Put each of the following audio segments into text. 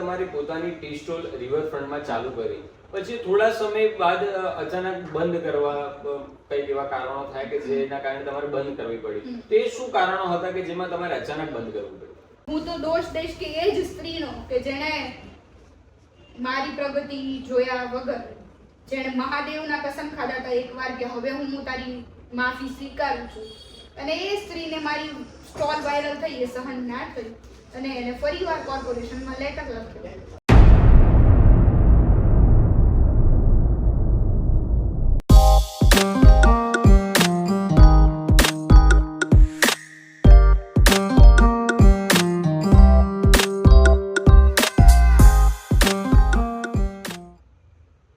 તમારી પોતાની tea stall રિવરફ્રન્ટમાં ચાલુ કરી, પછી થોડા સમય બાદ અચાનક બંધ કરવા કઈક એવા કારણો થાય કે જેના કારણે તમારે બંધ કરવી પડી, તે શું કારણો હતા કે જેમાં તમારે અચાનક બંધ કરવું પડ્યું? હું તો દોષ દઈશ કે એ જ સ્ત્રીનો કે જેણે મારી પ્રગતિ જોયા વગર, જેણે મહાદેવના કસમ ખાધા હતા એકવાર કે હવે હું તારી માફી સ્વીકારું છું, અને એ સ્ત્રીને મારી સ્ટોલ વાયરલ થઈ એ સહન ના થયું અને એને ફરીવાર કોર્પોરેશનમાં લેટર લખ્યો.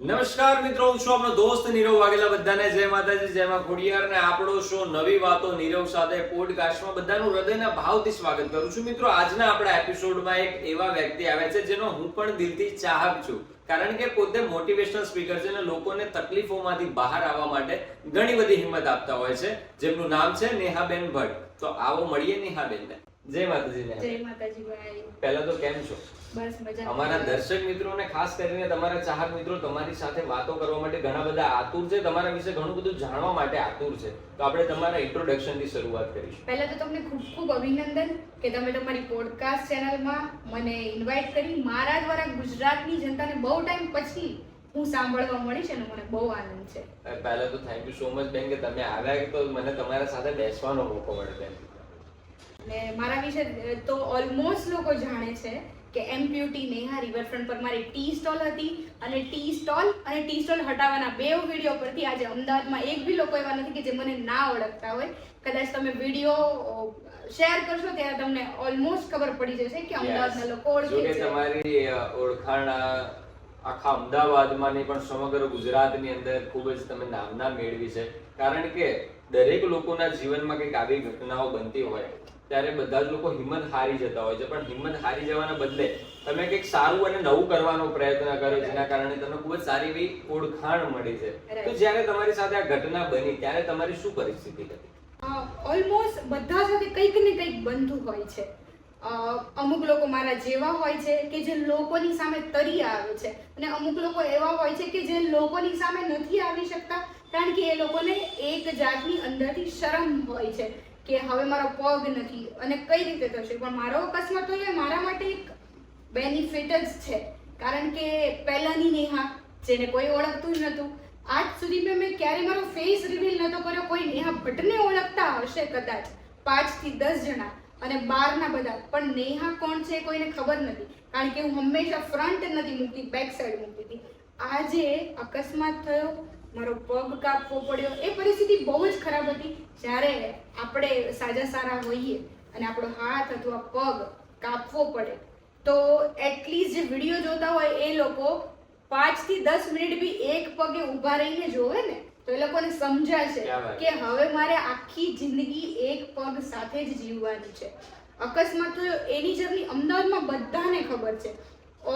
નમસ્કાર મિત્રો, હું છું આપનો દોસ્ત નીરવ વાઘેલા. બધાને જય માતાજી, જય માં ખોડિયાર. ને આપણો શો નવી વાતો નીરવ સાથે પોડકાસ્ટમાં બધાનું હૃદયના ભાવથી સ્વાગત કરું છું. મિત્રો, આજના આપણા એપિસોડમાં એક એવા વ્યક્તિ આવે છે જેનો હું પણ દિલથી ચાહક છું, કારણ કે પોતે મોટિવેશનલ સ્પીકર છે અને લોકોને તકલીફોમાંથી બહાર આવવા માટે ઘણી બધી હિંમત આપતા હોય છે, જેમનું નામ છે નેહાબેન ભટ્ટ. તો આવો મળીએ નેહાબેનને. જય માતાજી. જય માતાજી ભાઈ. પહેલા તો કેમ છો? બસ મજા. અમારા દર્શક મિત્રોને ખાસ કરીને તમારા ચાહક મિત્રો તમારી સાથે વાતો કરવા માટે ઘણા બધા આતુર છે, તમારા વિશે ઘણું બધું જાણવા માટે આતુર છે. તો આપણે તમારા ઇન્ટ્રોડક્શન થી શરૂઆત કરીશું. પહેલા તો તમને ખૂબ ખૂબ અભિનંદન કે તમે તમારી પોડકાસ્ટ ચેનલમાં મને ઇન્વાઇટ કરી. મારા દ્વારા ગુજરાતની જનતાને બહુ ટાઈમ પછી હું સાંભળવા મળી છે અને મને બહુ આનંદ છે. પહેલા તો થેન્ક યુ સો મચ બેન કે તમે આવ્યા, તો મને તમારા સાથે બેસવાનો મોકો મળે બેન. ને મારા વિશે તો ઓલમોસ્ટ લોકો જાણે છે કે એમપ્યુટી નેહા રિવરફ્રન્ટ પર મારી ટી સ્ટોલ હતી, અને ટી સ્ટોલ હટાવવાના બે વિડીયો પરથી આજે અમદાવાદમાં એક બી લોકો એવા નથી કે જે મને ના ઓળખતા હોય. કદાચ તમે વિડીયો શેર કરશો ત્યારે તમને ઓલમોસ્ટ ખબર પડી જશે કે અમદાવાદના લોકો ઓળખે છે. તમારી ઓળખાણ આખા અમદાવાદમાં નહીં પણ સમગ્ર ગુજરાતની અંદર ખૂબ જ તમે નામના મેળવી છે, કારણ કે દરેક લોકોના જીવનમાં કંઈક આવી ઘટનાઓ બનતી હોય ત્યારે બધા જ લોકો હિંમત હારી જતા હોય છે, પણ હિંમત હારી જવાના બદલે તમે કંઈક સારું અને નવું કરવાનો પ્રયત્ન કર્યો, જેના કારણે તમને ખૂબ જ સારી એવી ઓળખાણ મળી છે. તો જ્યારે તમારી સાથે આ ઘટના બની ત્યારે તમારી શું પરિસ્થિતિ હતી? ઓલમોસ્ટ બધા સાથે કંઈક ને કંઈક બનતું હોય છે. અમુક લોકો મારા જેવા હોય છે કે જે લોકોની સામે તરી આવે છે, અને અમુક લોકો એવા હોય છે કે જે લોકોની સામે નથી આવી શકતા કારણ કે એ લોકોને એક જાતની અંદરથી શરમ હોય છે કે હવે મારો પગ નથી અને કઈ રીતે થશે. પણ મારો અકસ્માત થયો મારા માટે એક બેનિફિટ જ છે, કારણ કે પહેલાની નેહા જેને કોઈ ઓળખતું જ નહોતું, આજ સુધી મેં ક્યારે મારો ફેસ રિવીલ નહોતો કર્યો. કોઈ નેહા ભટ્ટને ઓળખતા હશે કદાચ 5 થી 10 જણા અને બહારના બધા, પણ નેહા કોણ છે કોઈને ખબર નથી, કારણ કે હું હંમેશા ફ્રન્ટ નથી મૂકતી, બેક સાઈડ મૂકતી હતી. આજે અકસ્માત થયો, મારો પગ કાપવો પડ્યો, એ પરિસ્થિતિ બહુ જ ખરાબ હતી. જ્યારે આપણે સાજા સારા હોઈએ અને આપણો હાથ અથવા પગ કાપવો પડે તો એટલીસ્ટ જે વિડીયો જોતા હોય એ લોકો 5 થી 10 મિનિટ બી એક પગે ઊભા રહીને જોવે ને તો એ લોકોને સમજાશે કે હવે મારે આખી જિંદગી એક પગ સાથે જ જીવવાની છે. અકસ્માત તો એની જર્ની અમદાવાદમાં બધાને ખબર છે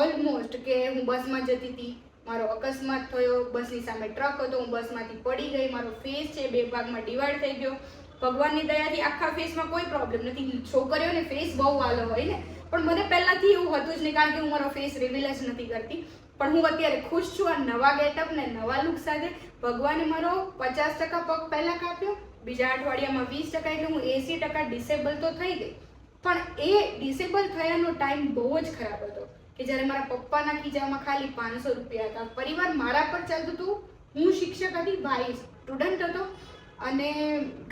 ઓલમોસ્ટ, કે હું બસમાં જતી હતી, મારો અકસ્માત થયો, બસની સામે ટ્રક હતો, હું બસમાંથી પડી ગઈ, મારો ફેસ છે 2 ભાગમાં ડિવાઈડ થઈ ગયો. ભગવાનની દયાથી આખા ફેસમાં કોઈ પ્રોબ્લેમ નથી. છોકરીઓને ફેસ બહુ વાલો હોય ને, પણ મને પહેલાથી એવું હતું જ નહીં, કારણ કે હું મારો ફેસ રિવીલ જ નથી કરતી. પણ હું અત્યારે ખુશ છું આ નવા ગેટઅપ ને નવા લુક સાથે. ભગવાને મારો 50% પગ પહેલા કાપ્યો, બીજા અઠવાડિયામાં 20%, એટલે હું 80% ડિસેબલ તો થઈ ગઈ. પણ એ ડિસેબલ થયાનો ટાઈમ બહુ જ ખરાબ હતો કે જ્યારે મારા પપ્પાના ખીચામાં ખાલી 500 રૂપિયા હતા. પરિવાર મારા પર ચાલતું હતું, હું શિક્ષક હતી, ભાઈ સ્ટુડન્ટ હતો, અને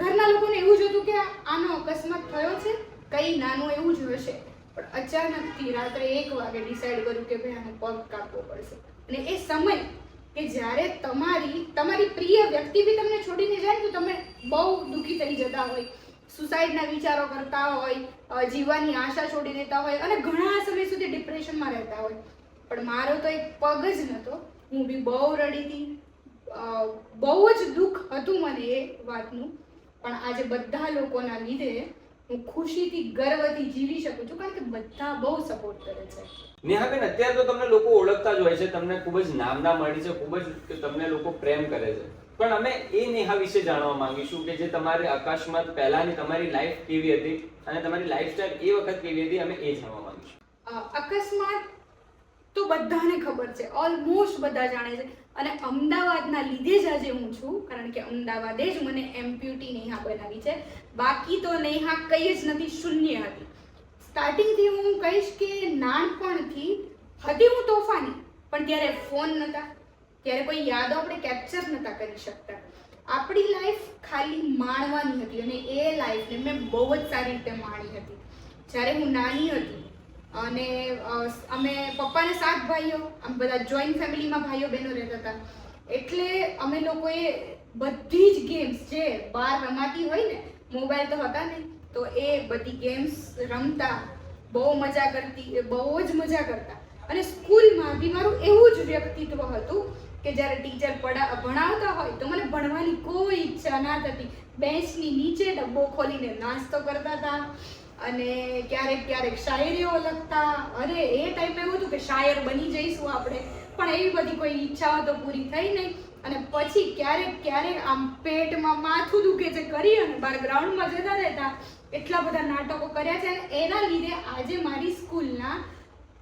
ઘરના લોકોને એવું જ હતું કે આનો અકસ્માત થયો છે, કંઈ નાનું એવું જ હશે. પણ અચાનકથી રાત્રે 1 વાગે ડિસાઈડ કર્યું કે ભાઈ આનો પગ કાપવો પડશે. અને એ સમય કે જ્યારે તમારી પ્રિય વ્યક્તિ બી તમને છોડીને જાય તો તમે બહુ દુઃખી થઈ જતા હોય, સુસાઇડના વિચારો કરતા હોય, જીવવાની આશા છોડી દેતા હોય અને ઘણા સમય સુધી ડિપ્રેશનમાં રહેતા હોય. પણ મારો તો એક પગ જ નહોતો, હું બી બહુ રડી હતી, બહુ જ દુઃખ હતું મને એ વાતનું. પણ આજે બધા લોકોના લીધે હું ખુશીથી ગર્વથી જીવી શકું છું, કારણ કે બધા બહુ સપોર્ટ કરે છે. નેહાબેન, અત્યારે તો તમને લોકો ઓળખતા જ હોય છે, તમને ખૂબ જ નામના મળી છે, ખૂબ જ તમને લોકો પ્રેમ કરે છે, પણ અમે એ નેહા વિશે જાણવા માંગીશું કે જે તમારી અકસ્માત પહેલાની તમારી લાઈફ કેવી હતી અને તમારી લાઈફસ્ટાઈલ એ વખત કેવી હતી, અમે એ જાણવા માંગીશું. અકસ્માત તો બધાને ખબર છે, ઓલમોસ્ટ બધા જાણે છે. અને અમદાવાદના લીધે જ આજે હું છું, કારણ કે અમદાવાદે જ મને એમ્પ્યુટી નેહા બનાવી છે. બાકી તો નેહા કંઈ જ નથી, શૂન્ય હતી. સ્ટાર્ટિંગથી હું કહીશ કે નાનપણથી હતી હું તોફાની, પણ ત્યારે ફોન નહોતા, ત્યારે કોઈ યાદો આપણે કેપ્ચર નહોતા કરી શકતા. આપણી લાઈફ ખાલી માણવાની હતી અને એ લાઈફને મેં બહુ જ સારી રીતે માણી હતી. જ્યારે હું નાની હતી અને અમે પપ્પાને 7 ભાઈઓ, અમે બધા જોઈન્ટ ફેમિલીમાં ભાઈઓ બહેનો રહેતા હતા, એટલે અમે લોકોએ બધી જ ગેમ્સ જે બહાર રમાતી હોય ને, મોબાઈલ તો હતા નહીં, તો એ બધી ગેમ્સ રમતા, બહુ મજા કરતી, બહુ જ મજા કરતા. અને સ્કૂલમાં બી મારું એવું જ વ્યક્તિત્વ હતું કે જ્યારે ટીચર ભણાવતા હોય તો મને ભણવાની કોઈ ઈચ્છા ના થતી. બેન્ચની નીચે ડબ્બો ખોલીને નાસ્તો કરતા હતા અને ક્યારેક શાયરીઓ લખતા. અરે એ ટાઈમે એવું હતું કે શાયર બની જઈશું આપણે, પણ એવી બધી કોઈ ઈચ્છાઓ તો પૂરી થઈ નહીં. અને પછી ક્યારેક આમ પેટમાં માથું દુખે છે કરી અને બહાર ગ્રાઉન્ડમાં જતા રહેતા. એટલા બધા નાટકો કર્યા છે અને એના લીધે આજે મારી સ્કૂલના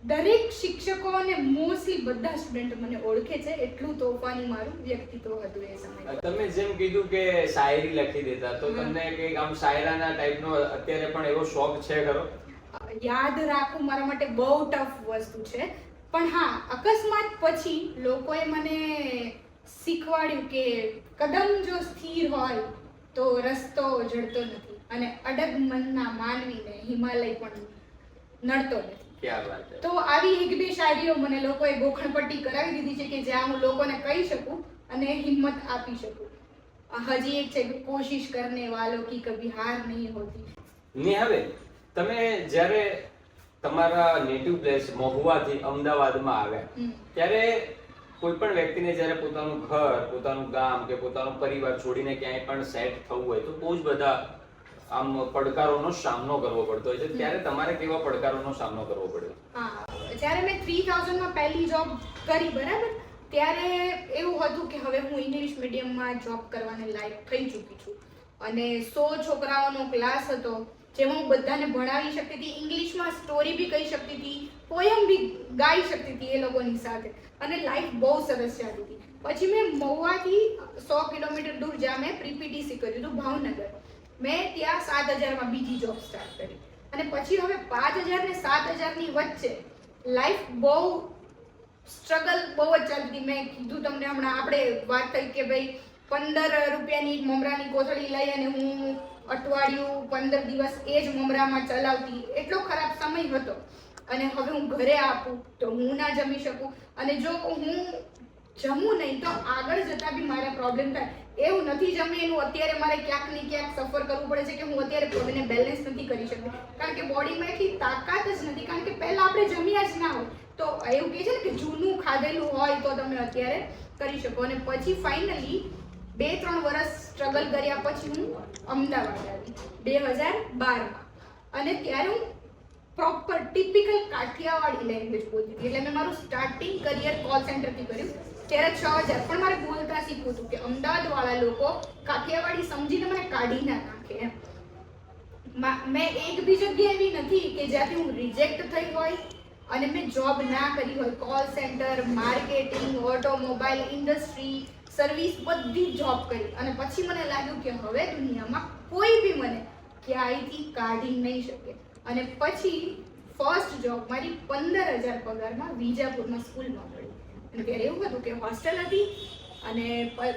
દરેક શિક્ષકો અને મોસ્ટલી બધા સ્ટુડન્ટ મને ઓળખે છે. એટલું તોફાની મારું વ્યક્તિત્વ હતું એ સમયે. તમે જેમ કીધું કે શાયરી લખી દેતા, તો તમને કંઈક આમ શાયરાના ટાઈપનો અત્યારે પણ એવો શોખ છે ખરો? યાદ રાખવું મારા માટે બહુ ટફ વસ્તુ છે, પણ હા, અકસ્માત પછી લોકોએ મને શીખવાડ્યું કે કદમ જો સ્થિર હોય તો રસ્તો જડતો નથી અને અડગ મનના માનવીને હિમાલય પણ નડતો નથી. ક્યાં વાત છે. તો આવી 1-2 શાયરીઓ મને લોકોએ ગોખણપટ્ટી કરાવી દીધી છે કે જ્યાં હું લોકોને કહી શકું અને હિંમત આપી શકું. હજી એક છે કે કોશિશ કરને વાલો કી કભી હાર નહીં હોતી. નેહાબેન, તમે જ્યારે તમારા નેટિવ પ્લેસ મહુવાથી અમદાવાદમાં આવ્યા, ત્યારે કોઈ પણ વ્યક્તિને જ્યારે પોતાનું ઘર, પોતાનું ગામ કે પોતાનો પરિવાર છોડીને ક્યાંય પણ સેટ થવું હોય તો બહુ જ બધા આમ પડકારોનો સામનો કરવો પડતો હોય છે. ત્યારે તમારે કેવા પડકારોનો સામનો કરવો પડ્યો? હા, જ્યારે મેં 3000 માં પહેલી જોબ કરી, બરાબર, ત્યારે એવું હતું કે હવે હું ઇંગ્લિશ મીડિયમમાં જોબ કરવાને લાયક થઈ ચૂકી છું અને 100 છોકરાઓનો ક્લાસ હતો જેમાં હું બધાને ભણાવી શકતી હતી, ઇંગ્લિશમાં સ્ટોરી બી કહી શકતી હતી, પોયમ બી ગાઈ શકતી હતી એ લોકોની સાથે, અને લાઈફ બહુ સરસ ચાલી હતી. પછી મેં મહુવાથી 100 કિલોમીટર દૂર જ્યાં મેં પ્રીપીટીસી કર્યું હતું ભાવનગર, મેં ત્યાં 7000 માં બીજી જોબ સ્ટાર્ટ કરી. અને પછી હવે 5000 ને 7000 ની વચ્ચે લાઈફ બહુ સ્ટ્રગલ બહુ જ ચાલતી. મેં કીધું તમને હમણાં, આપણે વાત થઈ કે ભાઈ 15 રૂપિયાની મમરાની કોથળી લઈ અને હું અઠવાડિયું 15 દિવસ એ જ મમરામાં ચલાવતી. એટલો ખરાબ સમય હતો. અને હવે હું ઘરે આપું તો હું ના જમી શકું, અને જો હું જમું નહીં તો આગળ જતા બી મારે પ્રોબ્લેમ થાય. એવું નથી જમી એનું અત્યારે મારે ક્યાંક ને ક્યાંક સફર કરવું પડે છે કે હું અત્યારે બોડીને બેલેન્સ નથી કરી શકતી, કારણ કે બોડીમાં એટલી તાકાત જ નથી, કારણ કે પહેલા આપણે જમ્યા જ ના હોય. તો એવું કહે છે ને કે જૂનું ખાધેલું હોય તો તમે અત્યારે કરી શકો. અને પછી ફાઇનલી 2-3 વર્ષ સ્ટ્રગલ કર્યા પછી હું અમદાવાદ આવી 2012માં, અને ત્યારે હું પ્રોપર ટિપિકલ કાઠિયાવાડી લેંગ્વેજ બોલતી હતી. એટલે મેં મારું સ્ટાર્ટિંગ કરિયર કોલ સેન્ટરથી કર્યું. ત્યારે 6000, પણ મારે બોલતા શીખવું હતું કે અમદાવાદ વાળા લોકો કાઠિયાવાડી સમજીને મને કાઢી ના નાખે એમ. મેં એક બી જગ્યા એવી નથી કે જ્યાંથી હું રિજેક્ટ થઈ હોય અને મેં જોબ ના કરી હોય. Call centre, marketing, automobile industry, service, બધી જોબ કરી. અને પછી મને લાગ્યું કે હવે દુનિયામાં કોઈ બી મને ક્યાંયથી કાઢી નહીં શકે. અને પછી ફર્સ્ટ જોબ મારી 15000 પગારમાં વિજાપુરમાં સ્કૂલમાં મળી. અને ત્યારે એવું હતું કે હોસ્ટેલ હતી અને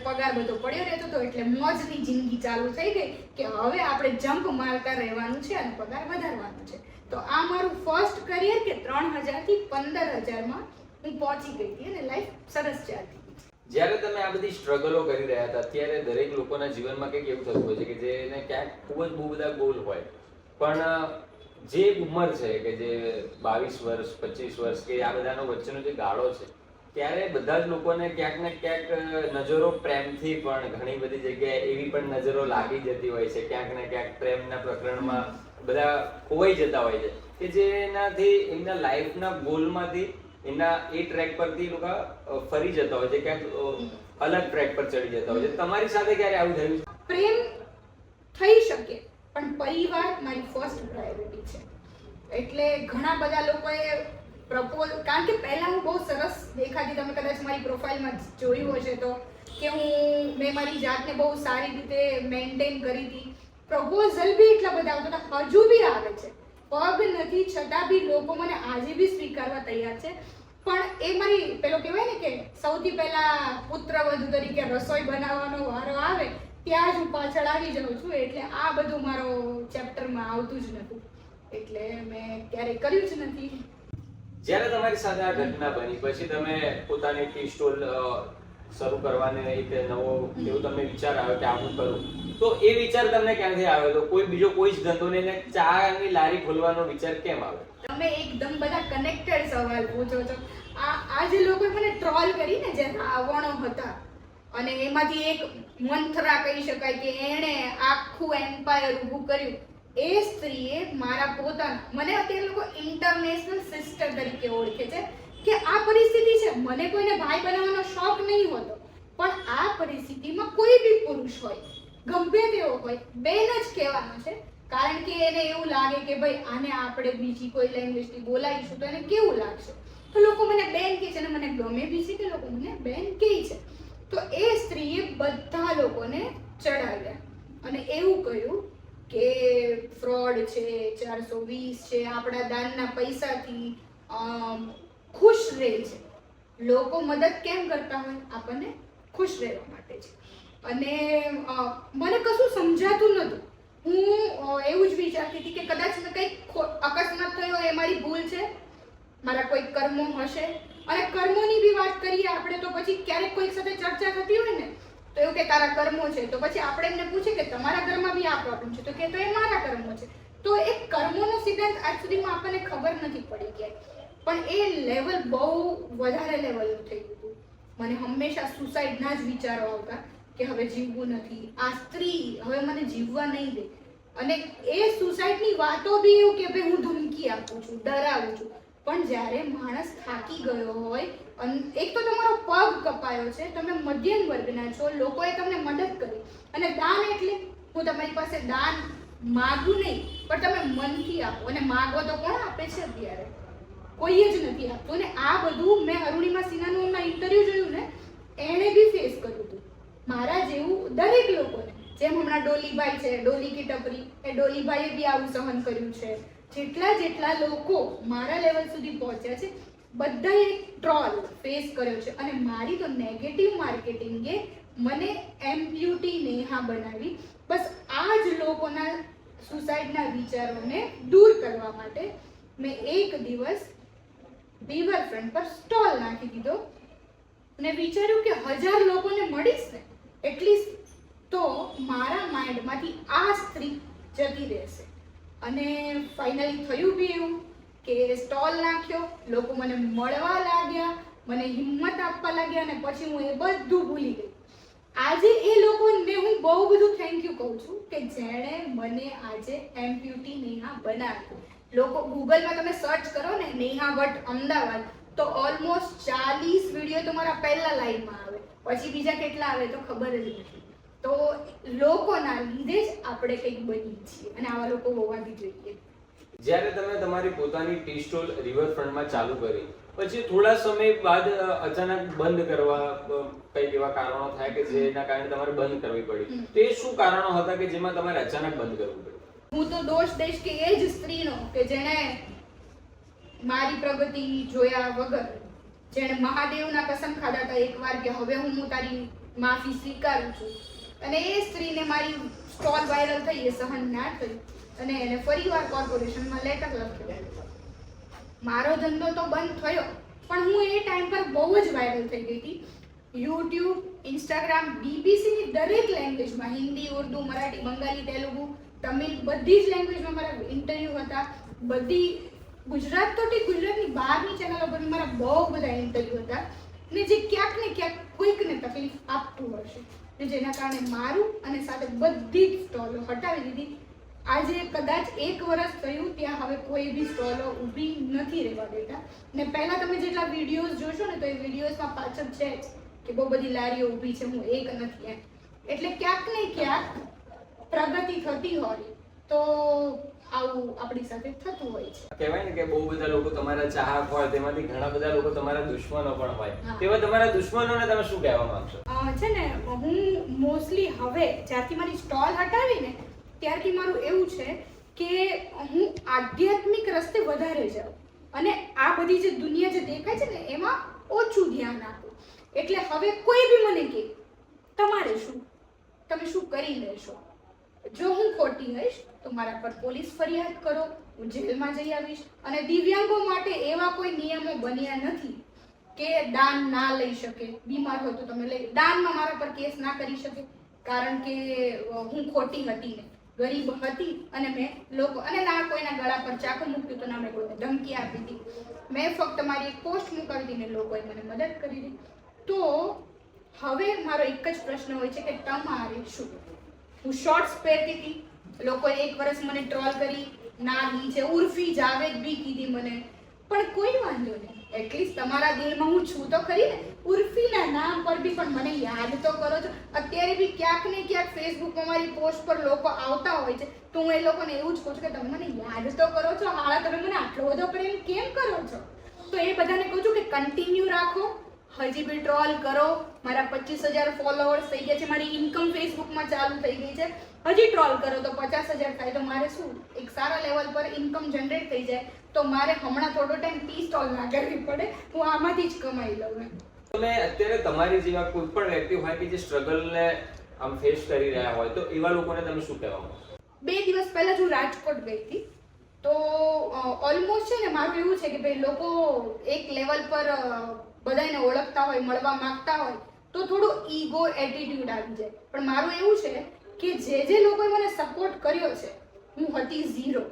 પગાર બધો પડ્યો રહેતો હતો, એટલે મોજની જિંદગી ચાલુ થઈ ગઈ કે હવે આપણે જમ્પ મારતા રહેવાનું છે અને પગાર વધારવાનો છે. તો આ મારું ફર્સ્ટ કરિયર કે 3000 થી 15000 હું પહોંચી ગઈ હતી અને લાઈફ સરસ ચાલતી. જ્યારે તમે આ બધી સ્ટ્રગલો કરી રહ્યા હતા ત્યારે દરેક લોકોના જીવનમાં કંઈક એવું થતું હોય છે કે જેને ક્યાંક ખૂબ જ બહુ બધા ગોલ હોય, પણ જે ઉંમર છે કે જે 22 વર્ષ 25 વર્ષ કે આ બધાનો વચ્ચેનો જે ગાળો છે, ત્યારે બધા જ લોકોને ક્યાંક ને ક્યાંક નજરો પ્રેમથી પણ ઘણી બધી જગ્યાએ એવી પણ નજરો લાગી જતી હોય છે, ક્યાંક ને ક્યાંક પ્રેમના પ્રકરણમાં બધા ખોવાઈ જતા હોય છે કે જેનાથી એમના લાઈફના ગોલમાંથી એના એ ટ્રેક પરથી લોકો ફરી જતા હોય છે, ક્યાંક અલગ ટ્રેક પર ચડી જતા હોય છે. તમારી સાથે ક્યારે આવું થયું? પ્રેમ થઈ શકે પણ પરિવાર મારી ફર્સ્ટ પ્રાયોરિટી છે. એટલે ઘણા બધા લોકોએ પ્રપોઝ, કારણ કે પહેલા હું બહુ સરસ દેખાતી, તમે કદાચ મારી પ્રોફાઇલમાં જોયું હશે તો, કે મેં મારી જાતને બહુ સારી રીતે મેન્ટેન કરી હતી. પ્રપોઝલ બી એટલા બધા આવતા હતા, હજુ બી આવે છે, પગ નથી છતાં બી લોકો મને આજે બી સ્વીકારવા તૈયાર છે. પણ એ મારી પેલો કહેવાય ને કે સૌથી પહેલા પુત્રવધુ તરીકે રસોઈ બનાવવાનો વારો આવે ત્યાં જ હું પાછળ આવી જાઉં છું. એટલે આ બધું મારો ચેપ્ટરમાં આવતું જ નતું, એટલે મેં ક્યારેય કર્યું જ નથી. જ્યારે તમારી સાથે આ ઘટના બની પછી તમે પોતાની ટી સ્ટોલ શરૂ કરવાને એક નવો એવું તમને વિચાર આવ્યો કે આ હું કરું, તો એ વિચાર તમને ક્યાંથી આવ્યો? તો કોઈ બીજો કોઈ જ ધંધો નહીં ને ચાની લારી ખોલવાનો વિચાર કેમ આવ્યો? તમે એકદમ બધા કનેક્ટેડ સવાલ પૂછો છો. આ જે લોકોએ મને ટ્રોલ કરીને, જે રાવણો હતા, અને એમાંથી એક મંથરા કહી શકાય કે એણે આખું એમ્પાયર ઊભું કર્યું, એ સ્ત્રીએ મારા પોતાના, મને અત્યારે લોકો ઇન્ટરનેશનલ સિસ્ટર તરીકે ઓળખે છે કે આ પરિસ્થિતિ છે. મને કોઈને ભાઈ બનાવવાનો શોખ નહીં હોતો, પણ આ પરિસ્થિતિમાં કોઈ બી પુરુષ હોય, ગમે તેવો હોય, બેન જ કહેવાનો છે. કારણ કે એને એવું લાગે કે ભાઈ આને આપણે બીજી કોઈ લેંગ્વેજથી બોલાવીશું તો એને કેવું લાગશે, તો લોકો મને બેન કહે છે, અને મને ગમે બી છે કે લોકો મને બેન કહે છે. તો એ સ્ત્રીએ બધા લોકોને ચડાવ્યા અને એવું કહ્યું કે ફ્રોડ છે, 420 છે, આપણા દાનના પૈસાથી ખુશ રહે છે. લોકો મદદ કેમ કરતા હોય? આપણને ખુશ રહેવા માટે છે. અને મને કશું સમજાતું નહોતું. હું એવું જ વિચારતી હતી કે કદાચ મેં કંઈક અકસ્માત થયો એ મારી ભૂલ છે, મારા કોઈ કર્મો હશે. અને કર્મોની બી વાત કરીએ આપણે તો પછી ક્યારેક કોઈક સાથે ચર્ચા થતી હોય ને તો એવું કે તારા કર્મો છે, તો પછી આપણે એમને પૂછીએ કે તમારા ઘરમાં બી આ પ્રોબ્લેમ છે, તો કે તો એ મારા કર્મો છે. તો એ કર્મોનો સિદ્ધાંત આજ સુધીમાં આપણને ખબર નથી પડી ક્યાંય, પણ એ લેવલ બહુ વધારે લેવલનું થઈ ગયું હતું. મને હંમેશા સુસાઇડના જ વિચારો આવતા કે હવે જીવવું નથી, આ સ્ત્રી હવે મને જીવવા નહીં દે. અને એ સુસાઇડની વાતો બી એવું કે ભાઈ હું ધમકી આપું છું, ડરાવું છું. પણ જ્યારે માણસ થાકી ગયો હોય, એક તો તમારો પગ કપાયો છે, તમે મધ્યમ વર્ગના છો, લોકોએ તમને મદદ કરી, અને દાન એટલે હું તમારી પાસે દાન માગું નહીં, પણ તમે મનથી આપો. અને માગો તો કોણ આપે છે અત્યારે? કોઈ જ નથી આપતું. અને આ બધું મેં અરુણિમા સિન્હાનું હમણાં ઇન્ટરવ્યુ જોયું ને, એણે બી ફેસ કર્યું હતું. મારા જેવું દરેક લોકોને, જેમ હમણાં ડોલીભાઈ છે, ડોલી કી ટપરી, એ ડોલીભાઈએ બી આવું સહન કર્યું છે. જેટલા લોકો મારા લેવલ સુધી પહોંચ્યા છે, બધાએ ટ્રોલ ફેસ કર્યો છે. અને મારી તો નેગેટિવ માર્કેટિંગે મને એમ્પ્યુટી નેહા બનાવી. બસ આ જ લોકોના સુસાઇડના વિચારોને દૂર કરવા માટે મેં એક દિવસ રિવરફ્રન્ટ પર સ્ટોલ નાખી દીધો અને વિચાર્યું કે 1000 લોકોને મળીશ ને એટલીસ્ટ તો મારા માઇન્ડમાંથી આ સ્ત્રી જતી રહેશે. અને ફાઇનલી થયું બી એવું કે સ્ટોલ નાખ્યો, લોકો મને મળવા લાગ્યા, મને હિંમત આપવા લાગ્યા, અને પછી હું એ બધું ભૂલી ગઈ. આજે એ લોકોને હું બહુ બધું થેન્ક યુ કહું છું કે જેણે મને આજે એમ્પ્યુટી નેહા બનાવી. લોકો ગૂગલમાં તમે સર્ચ કરો ને નેહા ભટ્ટ અમદાવાદ, તો ઓલમોસ્ટ 40 વિડીયો તમારા પહેલા લાઈનમાં આવે, પછી બીજા કેટલા આવે તો ખબર જ નથી. તો લોકોના લીધે જ આપણે કંઈક બની છીએ, અને આવા લોકો હોવા બી જોઈએ. જ્યારે તમે તમારી પોતાની ટી સ્ટોલ રિવરફ્રન્ટમાં ચાલુ કરી પછી થોડા સમય બાદ અચાનક બંધ કરવા કઈ એવા કારણો થાય કે જેના કારણે તમારે બંધ કરવી પડી, તો એ શું કારણો હતા કે જેમાં તમારે અચાનક બંધ કરવું પડ્યું? હું તો દોષ દઈશ કે એ જ સ્ત્રીનો કે જેણે મારી પ્રગતિ જોયા વગર, જેણે મહાદેવના કસમ ખાધા હતા એકવાર કે હવે હું તારી માફી સ્વીકારું છું, અને એ સ્ત્રીને મારી સ્ટોલ વાયરલ થઈ એ સહન ના થયું અને એને ફરીવાર કોર્પોરેશનમાં લેટર લખ્યો. મારો ધંધો તો બંધ થયો, પણ હું એ ટાઈમ પર બહુ જ વાયરલ થઈ ગઈ હતી. યુટ્યુબ, ઇન્સ્ટાગ્રામ, બીબીસીની દરેક લેંગ્વેજમાં, હિન્દી, ઉર્દુ, મરાઠી, બંગાળી, તેલુગુ, તમિલ, બધી જ લેંગ્વેજમાં મારા ઇન્ટરવ્યૂ હતા. બધી ગુજરાત તો ઠીક, ગુજરાતની બહારની ચેનલો પર મારા બહુ બધા ઇન્ટરવ્યૂ હતા, ને જે ક્યાંક ને ક્યાંક કોઈકને તકલીફ આપતું હશે, ને જેના કારણે મારું અને સાથે બધી જ સ્ટોલો હટાવી દીધી. આજે કદાચ 1 વર્ષ થયું, ત્યાં હવે કોઈ બી સ્ટોલો ઊભી નથી રહેવા દેતા. ને પહેલા તમે જેટલા વિડીયોઝ જોશો ને તો એ વિડીયોઝમાં પાછળ છે જ કે બહુ બધી લારીઓ ઊભી છે, હું એક નથી એમ. એટલે ક્યાંક ને ક્યાંક પ્રગતિ થતી હોય તો આવું આપણી સાથે થતું હોય છે. કહેવાય ને કે બહુ બધા લોકો તમારા ચાહક હોય, તેમાંથી ઘણા બધા લોકો તમારા દુશ્મનો પણ હોય. હા. તેવા તમારા દુશ્મનોને તમે શું કહેવા માંગશો? છે ને હું મોસ્ટલી હવે જ્યારથી મારી સ્ટોલ હટાવી ને ત્યારથી મારું એવું છે કે હું આધ્યાત્મિક રસ્તે વધારે જાઉં અને આ બધી જે દુનિયા જે દેખાય છે ને એમાં ઓછું ધ્યાન આપું. એટલે હવે કોઈ બી મને કહે તમારે શું, તમે શું કરી લેશો, જો હું ખોટી હઈશ તો મારા પર પોલીસ ફરિયાદ કરો, હું જેલમાં જઈ આવીશ. અને દિવ્યાંગો માટે એવા કોઈ નિયમો બન્યા નથી કે દાન ના લઈ શકે, બીમાર હોય તો તમે લઈ, દાનમાં મારા પર કેસ ના કરી શકે, કારણ કે હું ખોટી હતી ને ગરીબ હતી અને મેં લોકો અને ના કોઈના ગળા પર ચાકુ મૂક્યું તો ના મેં કોઈને ધમકી આપી હતી. મેં ફક્ત મારી એક પોસ્ટ મૂકાવી હતી ને લોકોએ મને મદદ કરી હતી. તો હવે મારો એક જ પ્રશ્ન હોય છે કે તમારે શું. હું શોર્ટ્સ પહેરતી હતી, લોકોએ એક વર્ષ મને ટ્રોલ કરી, નાની છે ઉર્ફી જાવેદ બી કીધી મને, પણ કોઈ વાંધો નહીં, એટલીસ્ટ તમારા દિલમાં હું છું તો ખરી ને. ઉર્ફીના નામ પર બી પણ મને યાદ તો કરો છો. અત્યારે બી ક્યાંક ને ક્યાંક ફેસબુકમાં મારી પોસ્ટ પર લોકો આવતા હોય છે તો હું એ લોકોને એવું જ કહું છું કે તમે મને યાદ તો કરો છો, હાલા તમે મને આટલો બધો પ્રેમ કેમ કરો છો. તો એ બધાને કહું છું કે કન્ટિન્યુ રાખો, હજી બી ટ્રોલ કરો. મારા 25,000 ફોલોઅર્સ થઈ ગયા છે, મારી ઇન્કમ ફેસબુકમાં ચાલુ થઈ ગઈ છે. હજી ટ્રોલ કરો તો 50,000 થાય તો મારે શું એક સારા લેવલ પર ઇન્કમ જનરેટ થઈ જાય તો મારે હમણાં થોડો ટાઈમ ટી સ્ટોલ ના કરવી પડે, હું આમાંથી જ કમાઈ લઉં. તમે અત્યારે તમારી જેવા કોઈ પણ વ્યક્તિ હોય કે જે સ્ટ્રગલને આમ ફેસ કરી રહ્યા હોય તો એવા લોકોને તમે શું કહેવા માંગો? 2 દિવસ પહેલા જ હું રાજકોટ ગઈ હતી તો ઓલમોસ્ટ છે ને મારું એવું છે કે ભાઈ લોકો એક લેવલ પર બધાને ઓળખતા હોય, મળવા માંગતા હોય તો થોડું ઈગો એટીટ્યુડ આવી જાય. પણ મારું એવું છે કે જે લોકોએ મને સપોર્ટ કર્યો છે, હું હતી ઝીરો,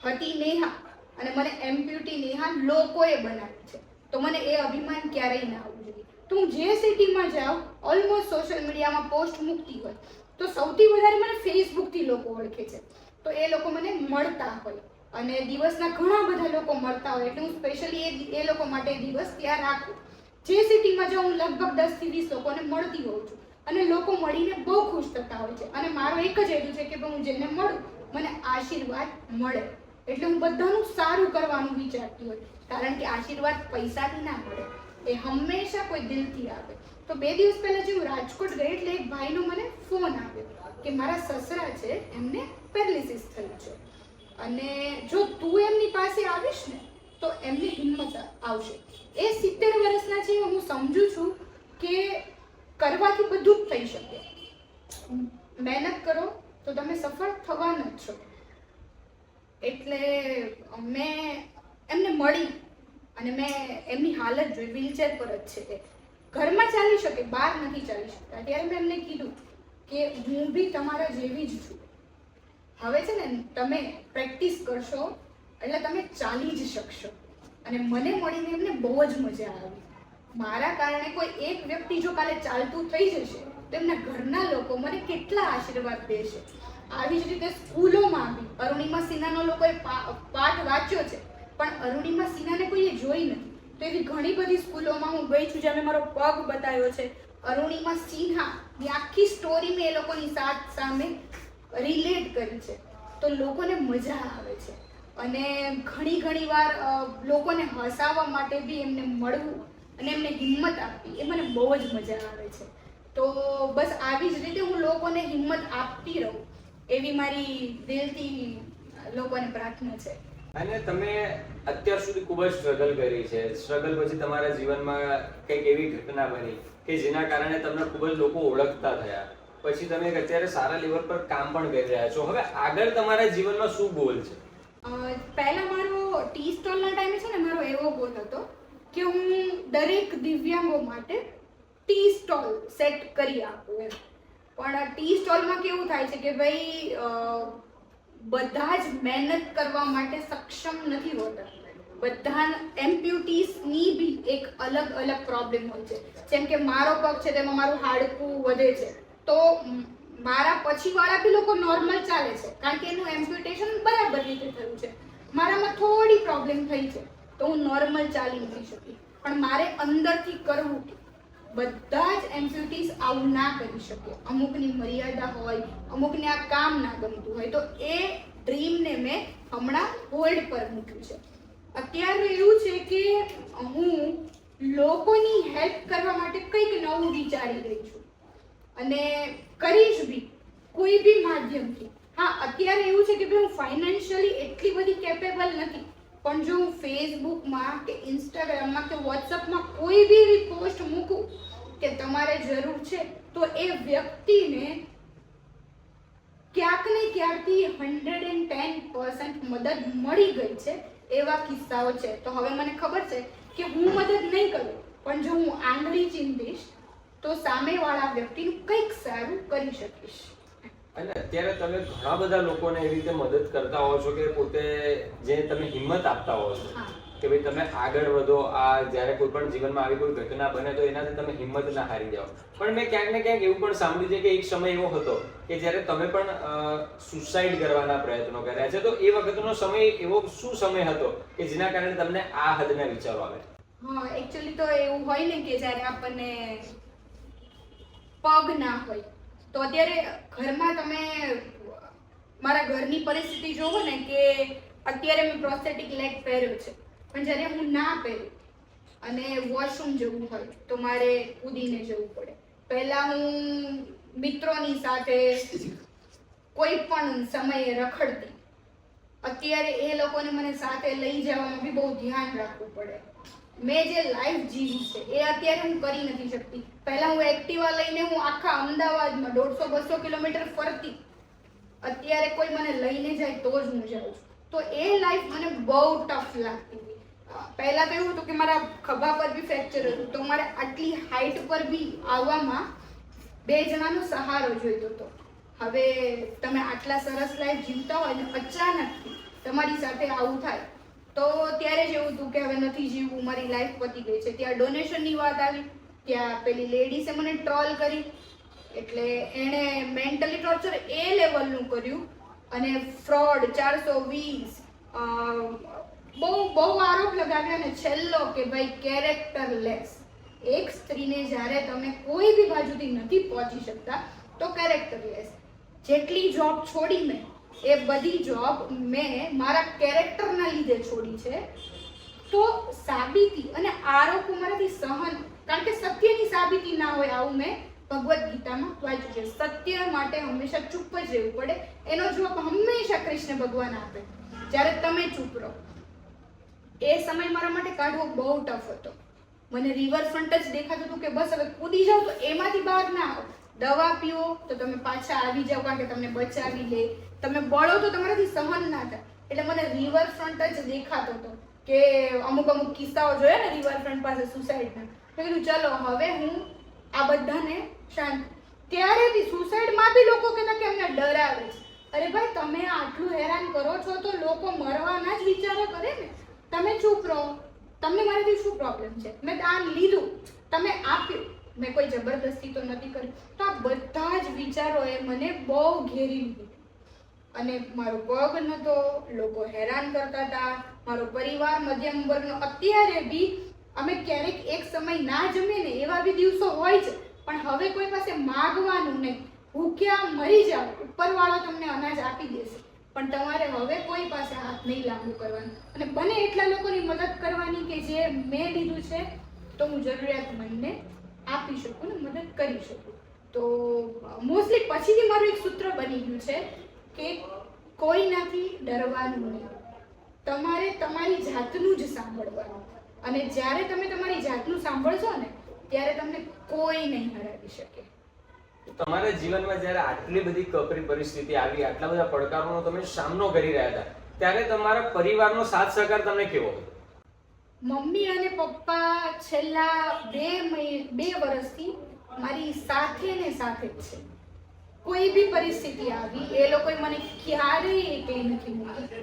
હતી નેહા અને મને એમ્પ્યુટી નેહા લોકોએ બનાવી છે, તો મને એ અભિમાન ક્યારેય ના આવવું જોઈએ. તો હું જે સિટીમાં જાઉં, ઓલમોસ્ટ સોશિયલ મીડિયામાં પોસ્ટ મૂકતી હોય તો સૌથી વધારે મને ફેસબુકથી લોકો ઓળખે છે, તો એ લોકો મને મળતા હોય અને દિવસના ઘણા બધા લોકો મળતા હોય એટલે હું સ્પેશિયલી એ લોકો માટે દિવસ ત્યાં રાખું. જે સિટીમાં જાઉં હું લગભગ 10 થી 20 લોકોને મળતી હોઉં છું અને લોકો મળીને બહુ ખુશ થતા હોય છે. અને મારો એક જ હેતુ છે કે હું જેને મળું મને આશીર્વાદ મળે, એટલે હું બધાનું સારું કરવાનું વિચારતી હોય, કારણ કે આશીર્વાદ પૈસાથી ના મળે, એ હંમેશા કોઈ દિલથી આવે. તો 2 દિવસ પહેલા જે હું રાજકોટ ગઈ એટલે એક ભાઈનો મને ફોન આવ્યો કે મારા સસરા છે એમને પેરાલિસિસ થયું છે અને જો તું એમની પાસે આવીશ ને તો એમની હિંમત આવશે. એ 70 વર્ષના છે, હું સમજુ છું કે કરવાથી બધું જ થઈ શકે, મહેનત કરો તો તમે સફળ થવાના જ છો. એટલે મેં એમને મળી અને મેં એમની હાલત જોઈ, વ્હીલચેર પર જ છે, ઘરમાં ચાલી શકે, બહાર નથી ચાલી શકતા. ત્યારે મેં એમને કીધું કે હું બી તમારા જેવી જ છું, હવે છે ને તમે પ્રેક્ટિસ કરશો એટલે તમે ચાલી જ શકશો. અને મને મળીને એમને બહુ જ મજા આવી. મારા કારણે કોઈ એક વ્યક્તિ જો કાલે ચાલતું થઈ જશે તો એમના ઘરના લોકો મને કેટલા આશીર્વાદ દેશે. આવી જ રીતે સ્કૂલોમાં બી અરુણિમા સિન્હાનો લોકોએ પાઠ વાંચ્યો છે પણ અરુણિમા સિન્હાને કોઈએ જોઈ નથી, તો એવી ઘણી બધી સ્કૂલોમાં હું ગઈ છું જ્યાં મેં મારો પગ બતાવ્યો છે. અરુણિમા સિન્હાની આખી સ્ટોરી મેં એ લોકોની સામે રિલેટ કરી છે, તો લોકોને મજા આવે છે. અને ઘણી વાર લોકોને હસાવવા માટે બી એમને મળવું અને એમને હિંમત આપવી એ મને બહુ જ મજા આવે છે. તો બસ આવી જ રીતે હું લોકોને હિંમત આપતી રહું એવી મારી દિલથી લોકોને પ્રાર્થના છે. અને તમે અત્યાર સુધી ખૂબ જ સ્ટ્રગલ કરી છે, સ્ટ્રગલ પછી તમારા જીવનમાં કંઈક એવી ઘટના બની કે જેના કારણે તમને ખૂબ જ લોકો ઓળખતા થયા, પછી તમે અત્યારે સારા લેવલ પર કામ પણ કરી રહ્યા છો. હવે આગળ તમારા જીવનમાં શું ગોલ છે? પહેલા મારો ટી સ્ટોલના ટાઈમે છે ને મારો એવો ગોલ હતો કે હું દરેક દિવ્યાંગો માટે ટી સ્ટોલ સેટ કરી આપું એમ. પણ ટી સ્ટોલમાં કેવું થાય છે કે ભાઈ બધા જ મહેનત કરવા માટે સક્ષમ નથી હોતા. બધા એમ્પ્યુટીસની બી એક અલગ પ્રોબ્લેમ હોય છે. જેમ કે મારો પગ છે તેમાં મારું હાડકું વધે છે, તો મારા પછીવાળા બી લોકો નોર્મલ ચાલે છે કારણ કે એનું એમ્પ્યુટેશન બરાબર રીતે થયું છે. મારામાં થોડી પ્રોબ્લેમ થઈ છે તો હું નોર્મલ ચાલી નથી શકી, પણ મારે અંદરથી કરવું. બધા જ એમ્પ્યુટીસ આવું ના કરી શકે, અમુકની મર્યાદા હોય, અમુકને આ કામ ના ગમતું હોય, તો એ ડ્રીમને મેં હમણાં હોલ્ડ પર મૂક્યું છે. અત્યારે એવું છે કે હું લોકોની હેલ્પ કરવા માટે કંઈક નવું વિચારી રહી છું અને કરીશ બી કોઈ બી માધ્યમથી. હા, અત્યારે એવું છે કે ભાઈ હું ફાઇનાન્શિયલી એટલી બધી કેપેબલ નથી, પણ જો હું ફેસબુકમાં કે ઇન્સ્ટાગ્રામમાં કે વોટ્સઅપમાં કોઈ બી એવી પોસ્ટ મૂકું કે તમારે જરૂર છે, તો એ વ્યક્તિને ક્યાંક ને ક્યાંકથી 110% મદદ મળી ગઈ છે. એવા કિસ્સાઓ છે. તો હવે મને ખબર છે કે હું મદદ નહીં કરું, પણ જો હું આંગળી ચીંધીશ તો સામેવાળા વ્યક્તિનું કંઈક સારું કરી શકીશ. અને અત્યારે તમે ઘણા બધા લોકોને એવી રીતે મદદ કરતા હો છો કે પોતે જે તમે હિંમત આપતા હો છો કે ભાઈ તમે આગળ વધો. આ જ્યારે કોઈ પણ જીવનમાં આવી કોઈ ઘટના બને તો એનાથી તમે હિંમત ના હારી જાઓ. પણ મેં ક્યાંક ને ક્યાંક એવું પણ સાંભળ્યું છે કે એક સમય એવો હતો કે જ્યારે તમે પણ સુસાઇડ કરવાના પ્રયત્નો કર્યા છે. તો એ વખતનો સમય એવો શું સમય હતો કે જેના કારણે તમને આ હદના વિચારો આવે? હા, એકચ્યુઅલી તો એવું હોય ને કે જ્યારે આપણને પગ ના હોય, તો અત્યારે ઘરમાં તમે મારા ઘરની પરિસ્થિતિ જોવો ને કે અત્યારે મેં પ્રોસ્થેટિક લેગ પહેર્યો છે, પણ જ્યારે હું ના પહેરું અને વોશરૂમ જવું હોય તો મારે કૂદીને જવું પડે. પહેલા હું મિત્રોની સાથે કોઈ પણ સમયે રખડતી, અત્યારે એ લોકોને મને સાથે લઈ જવામાં બી બહુ ધ્યાન રાખવું પડે. મેં જે લાઈફ જીવી છે એ અત્યારે હું કરી નથી શકતી. પહેલા હું એક્ટિવા લઈને હું આખા અમદાવાદમાં 150-200 કિલોમીટર ફરતી, અત્યારે કોઈ મને લઈને જાય તો જ હું જાઉં છું. તો એ લાઈફ મને બહુ ટફ લાગતી હતી. પહેલા તો એવું હતું કે મારા ખભા પર બી ફ્રેક્ચર હતું, તો મારે આટલી હાઈટ પર બી આવવામાં 2 જણાનો સહારો જોઈતો હતો. હવે તમે આટલા સરસ લાઈફ જીવતા હોય ને અચાનકથી તમારી સાથે આવું થાય તો ત્યારે જ એવું હતું કે હવે નથી જીવવું, મારી લાઈફ પતી ગઈ છે. ત્યાં ડોનેશનની વાત આવી, ત્યાં પેલી લેડીસે મને ટ્રોલ કરી, એટલે એણે મેન્ટલી ટોર્ચર એ લેવલનું કર્યું અને ફ્રોડ 420 બહુ આરોપ લગાવ્યા. અને છેલ્લો કે ભાઈ કેરેક્ટરલેસ. એક સ્ત્રીને જ્યારે તમે કોઈ બી બાજુથી નથી પહોંચી શકતા તો કેરેક્ટરલેસ. જેટલી જોબ છોડી મેં, એ બધી જોબ મેં મારા કેરેક્ટરના લીધે છોડી છે. તો સાબિતી અને આરોપો મારાથી સહન, કારણ કે સત્યની સાબિતી ના હોય, આવું મેં ભગવદ્ ગીતામાં વાંચ્યું છે. સત્ય માટે હંમેશા ચૂપ જ રહેવું પડે. એનો જવાબ હંમેશા કૃષ્ણ ભગવાન આપે જ્યારે તમે ચૂપ રહો. એ સમય મારા માટે કાઢવો બહુ ટફ હતો. મને રિવરફ્રન્ટ જ દેખાતું હતું કે બસ હવે કૂદી જાઓ તો એમાંથી બહાર ના આવો. દવા પીવો તો તમે પાછા આવી જાઓ, કારણ કે તમને બચાવી લે. તમે બળો તો તમારાથી સહન ના થાય. એટલે મને રિવરફ્રન્ટ જ દેખાતો હતો કે અમુક કિસ્સાઓ જોયા ને રિવરફ્રન્ટ પાસે સુસાઇડના. મેં કીધું ચલો હવે હું આ બધાને શાંત. ત્યારે બી સુસાઇડમાં બી લોકો કહેતા કે અમને ડરાવે છે. અરે ભાઈ, તમે આટલું હેરાન કરો છો તો લોકો મરવાના જ વિચારો કરે ને. તમે ચૂપ રહો. તમને મારાથી શું પ્રોબ્લેમ છે? મેં દાન લીધું, તમે આપ્યું, મેં કોઈ જબરદસ્તી તો નથી કરી. તો આ બધા જ વિચારોએ મને બહુ ઘેરી લીધી. અને મારો પગ નહોતો, લોકો હેરાન કરતા હતા, મારો પરિવાર મધ્યમ વર્ગનો. અત્યારે બી અમે ક્યારેક એક સમય ના જમીએ ને એવા બી દિવસો હોય છે, પણ હવે કોઈ પાસે માગવાનું નહીં. ભૂખ્યા મરી જાઓ, ઉપરવાળો તમને અનાજ આપી દેશે, પણ તમારે હવે કોઈ પાસે હાથ નહીં લાંબુ કરવાનું. અને બને એટલા લોકોની મદદ કરવાની કે જે મેં લીધું છે તો હું જરૂરિયાતમંદને આપી શકું ને મદદ કરી શકું. તો મોસ્ટલી પછીથી મારું એક સૂત્ર બની ગયું છે કે કોઈનાથી ડરવાનું નહીં. તમારે તમારી જાતનું જ સાંભળવાનું. અને જ્યારે તમે તમારી જાતનું સાંભળશો ને ત્યારે તમને કોઈ નહીં હરાવી શકે. તમારા જીવનમાં જ્યારે આટલી બધી કપરી પરિસ્થિતિ આવી, આટલા બધા પડકારોનો તમે સામનો કરી રહ્યા હતા, ત્યારે તમારા પરિવારનો સાથ સહકાર તમને કેવો હતો? મમ્મી અને પપ્પા છેલ્લા 2 વર્ષથી મારી સાથે ને સાથે જ છે. કોઈ બી પરિસ્થિતિ આવી એ લોકોએ મને ક્યારેય એકલી નથી મૂકી.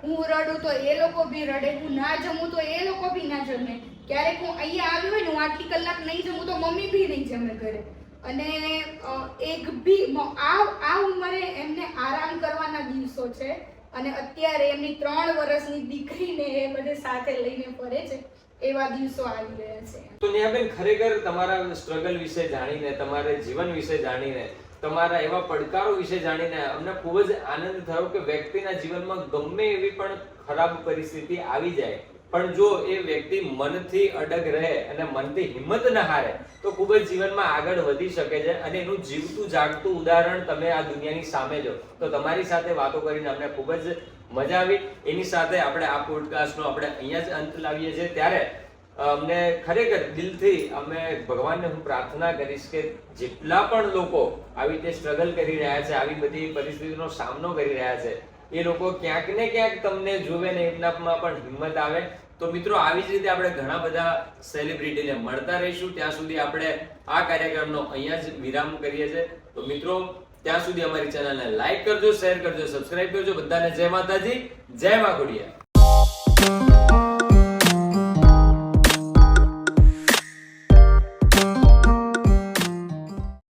હું રડું તો એ લોકો બી રડે, હું ના જમું તો એ લોકો બી ના જમે. ક્યારેક હું અહીંયા આવી હોય ને હું આટલી કલાક નહીં જમું તો મમ્મી બી નહીં જમે ઘરે. અને એક બી આ ઉંમરે એમને આરામ કરવાના દિવસો છે. અને અત્યારે એમની 3 વર્ષની દીકરીને એ બધે સાથે લઈને ફરે છે, એવા દિવસો આવી રહ્યા છે. તો નેહાબેન, ખરેખર તમારા સ્ટ્રગલ વિશે જાણીને, તમારા જીવન વિશે જાણીને તમારા એવા પડકારો વિશે જાણીને અમને ખૂબ જ આનંદ થયો કે વ્યક્તિના જીવનમાં ગમે એવી પણ ખરાબ પરિસ્થિતિ આવી જાય પણ જો એ વ્યક્તિ મનથી અડગ રહે અને મનથી હિંમત ન હારે તો ખૂબ જ જીવનમાં આગળ વધી શકે છે અને એનું જીવતું જાગતું ઉદાહરણ તમે આ દુનિયાની સામે જો. તો તમારી સાથે વાતો કરીને અમને ખૂબ જ મજા આવી. એની સાથે આપણે આ પોડકાસ્ટનો આપણે અહીંયા જ અંત લાવીએ છીએ. ત્યારે અમને ખરેખર દિલથી અમે ભગવાનને હું પ્રાર્થના કરીશ કે જેટલા પણ લોકો આવી રીતે સ્ટ્રગલ કરી રહ્યા છે, આવી બધી પરિસ્થિતિનો સામનો કરી રહ્યા છે, એ લોકો ક્યાંક ને ક્યાંક તમને જોવે ને એમનામાં પણ હિંમત આવે. તો મિત્રો આવી જ રીતે આપણે ઘણા બધા સેલિબ્રિટીને મળતા રહીશું. ત્યાં સુધી આપણે આ કાર્યક્રમનો અહીંયા જ વિરામ કરીએ છીએ. તો મિત્રો ત્યાં સુધી અમારી ચેનલને લાઈક કરજો, શેર કરજો, સબસ્ક્રાઇબ કરજો. બધાને જય માતાજી, જય મા ખોડિયાર.